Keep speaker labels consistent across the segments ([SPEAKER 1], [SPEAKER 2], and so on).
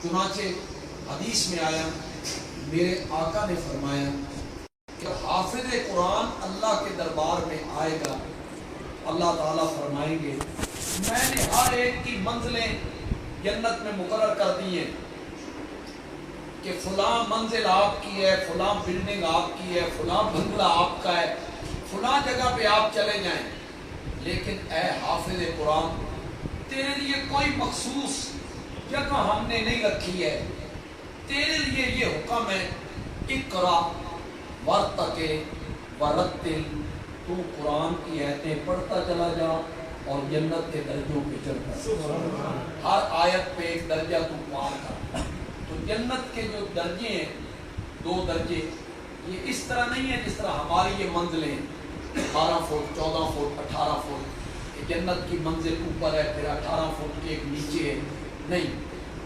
[SPEAKER 1] چنانچہ حدیث میں آیا، میرے آقا نے فرمایا کہ حافظ قرآن اللہ کے دربار میں آئے گا، اللہ تعالیٰ فرمائیں گے میں نے ہر ایک کی منزلیں جنت میں مقرر کر دی ہیں کہ فلاں منزل آپ کی ہے، فلاں بلڈنگ آپ کی ہے، فلاں بنگلہ آپ کا ہے، فلاں جگہ پہ آپ چلے جائیں، لیکن اے حافظ قرآن تیرے لیے کوئی مخصوص جگہ ہم نے نہیں رکھی ہے، تیرے لیے یہ حکم ہے اقرا ورتقِ ورتل، تو قرآن کی آیتیں پڑھتا چلا جا اور جنت کے درجوں پہ چڑھتا چلا، ہر آیت پہ ایک درجہ تو پار کر۔ تو جنت کے جو درجے ہیں، 2 درجے، یہ اس طرح نہیں ہے جس طرح ہماری یہ منزلیں 12 فٹ 14 فٹ 18 فٹ کہ جنت کی منزل اوپر ہے پھر 18 فٹ کے ایک نیچے ہے، نہیں،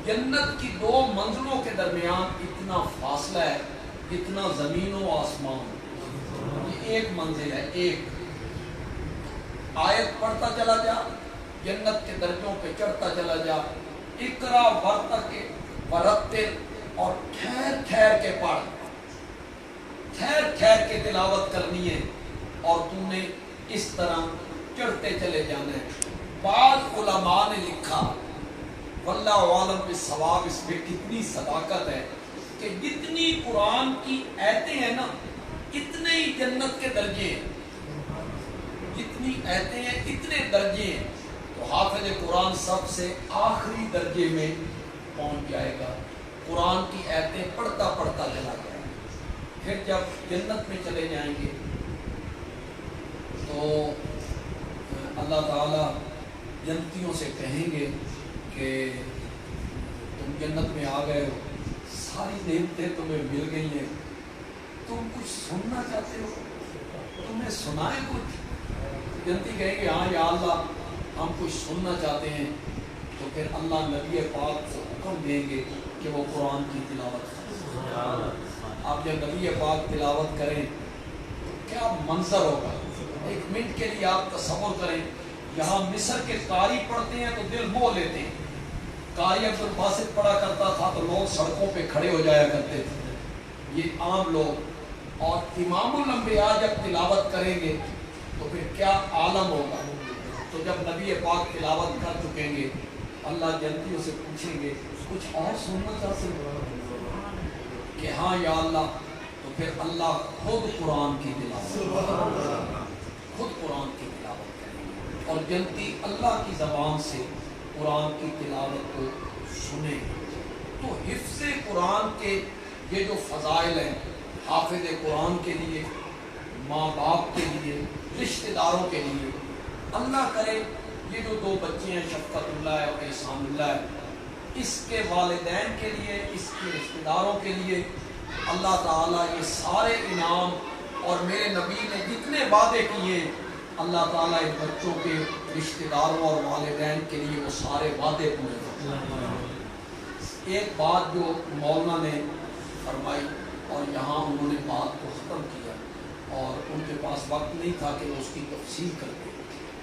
[SPEAKER 1] جنت کی 2 منزلوں کے درمیان اتنا فاصلہ ہے جتنا زمین و آسمان، یہ ایک منزل ہے، ایک آیت پڑھتا چلا جا، جنت کے درجوں پہ چڑھتا چلا جا، اقرا ورتقِ ورتل، اور ٹھہر ٹھہر کے پڑھ، ٹھہر ٹھہر کے تلاوت کرنی ہے، اور تو نے اس طرح چڑھتے چلے جانا ہے۔ بعض علماء نے لکھا، واللہ عالم بالصواب، اس میں کتنی صداقت ہے کہ جتنی قرآن کی آیتیں ہیں نا اتنے ہی جنت کے درجے ہیں، جتنی آیتیں ہیں اتنے درجے ہیں، تو حافظ قرآن سب سے آخری درجے میں پہنچ جائے گا، قرآن کی آیتیں پڑھتا پڑھتا چلا جائے گا۔ پھر جب جنت میں چلے جائیں گے تو اللہ تعالیٰ جنتیوں سے کہیں گے کہ تم جنت میں آ گئے ہو، ساری نعمتیں تمہیں مل گئی ہیں، تم کچھ سننا چاہتے ہو، تمہیں سنائے کچھ؟ جنتی کہیں گے ہاں یا اللہ ہم کچھ سننا چاہتے ہیں، تو پھر اللہ نبی پاک سے حکم دیں گے کہ وہ قرآن کی تلاوت کریں۔ آپ جب نبی پاک تلاوت کریں تو کیا منظر ہوگا، ایک منٹ کے لیے آپ تصور کریں، یہاں مصر کے قاری پڑھتے ہیں تو دل موہ لیتے ہیں، قاری عبد الباسط پڑھا کرتا تھا تو لوگ سڑکوں پہ کھڑے ہو جایا کرتے تھے، یہ عام لوگ، اور امام الانبیاء جب تلاوت کریں گے تو پھر کیا عالم ہوگا۔ تو جب نبی پاک تلاوت کر چکیں گے اللہ جنتیوں سے پوچھیں گے کچھ اور سننا چاہتے ہو کہ ہاں یا اللہ، تو پھر اللہ خود قرآن کی تلاوت، خود قرآن کی تلاوت کریں گے، اور جنتی اللہ کی زبان سے قرآن کی تلاوت کو سنیں۔ تو حفظ قرآن کے یہ جو فضائل ہیں، حافظ قرآن کے لیے، ماں باپ کے لیے، رشتہ داروں کے لیے، اللہ کرے یہ جو 2 بچے ہیں شفقت اللہ ہے اور احسان اللہ ہے، اس کے والدین کے لیے، اس کے رشتہ داروں کے لیے اللہ تعالیٰ یہ سارے انعام، اور میرے نبی نے جتنے وعدے کیے اللہ تعالیٰ ان بچوں کے رشتہ داروں اور والدین کے لیے وہ سارے وعدے پورے کرتے۔ ایک بات جو مولانا نے فرمائی اور یہاں انہوں نے بات کو ختم کیا، اور ان کے پاس وقت نہیں تھا کہ وہ اس کی تفصیل کرتے،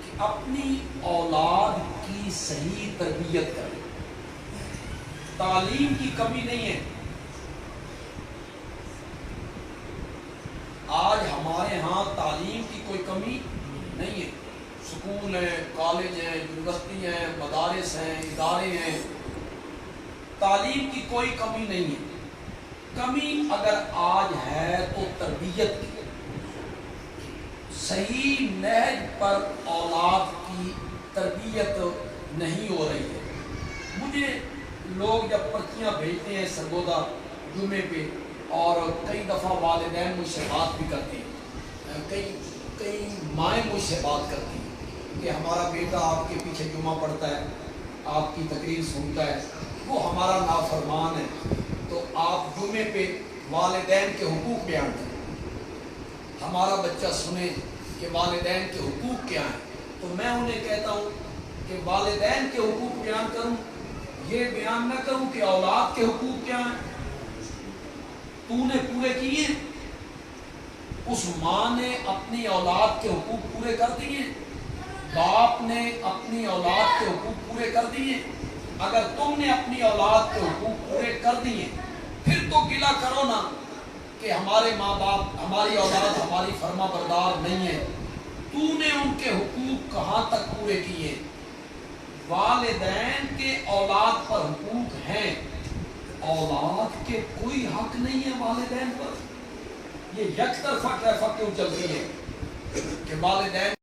[SPEAKER 1] کہ اپنی اولاد کی صحیح تربیت کریں، تعلیم کی کمی نہیں ہے۔ آج ہمارے ہاں تعلیم کی کوئی کمی نہیں ہے، سکول ہیں، کالج ہیں، یونیورسٹی ہیں، مدارس ہیں، ادارے ہیں، تعلیم کی کوئی کمی نہیں ہے۔ کمی اگر آج ہے تو تربیت کی، صحیح نہج پر اولاد کی تربیت نہیں ہو رہی ہے۔ مجھے لوگ جب پرچیاں بھیجتے ہیں سرگودا جمعے پہ، اور کئی دفعہ والدین مجھ سے بات بھی کرتے ہیں، کئی مائیں مجھ سے بات کرتی ہیں کہ ہمارا بیٹا آپ کے پیچھے جمعہ پڑھتا ہے، آپ کی تقریر سنتا ہے، وہ ہمارا نافرمان ہے، تو آپ جمعے پہ والدین کے حقوق بیان کریں، ہمارا بچہ سنے کہ والدین کے حقوق کیا ہیں۔ تو میں انہیں کہتا ہوں کہ والدین کے حقوق بیان کروں، یہ بیان نہ کروں کہ اولاد کے حقوق کیا ہیں، تو نے پورے کیے؟ اس ماں نے اپنی اولاد کے حقوق پورے کر دیے، باپ نے اپنی اولاد کے حقوق پورے کر دیے؟ اگر تم نے اپنی اولاد کے حقوق پورے کر دیے پھر تو گلہ کرو نا کہ ہمارے ماں باپ ہماری اولاد ہماری فرما بردار نہیں ہے. تو نے ان کے حقوق کہاں تک پورے کیے؟ والدین کے اولاد پر حقوق ہیں، اولاد کے کوئی حق نہیں ہے والدین پر. یہ یک طرفہ کیوں چل رہی ہے کہ والدین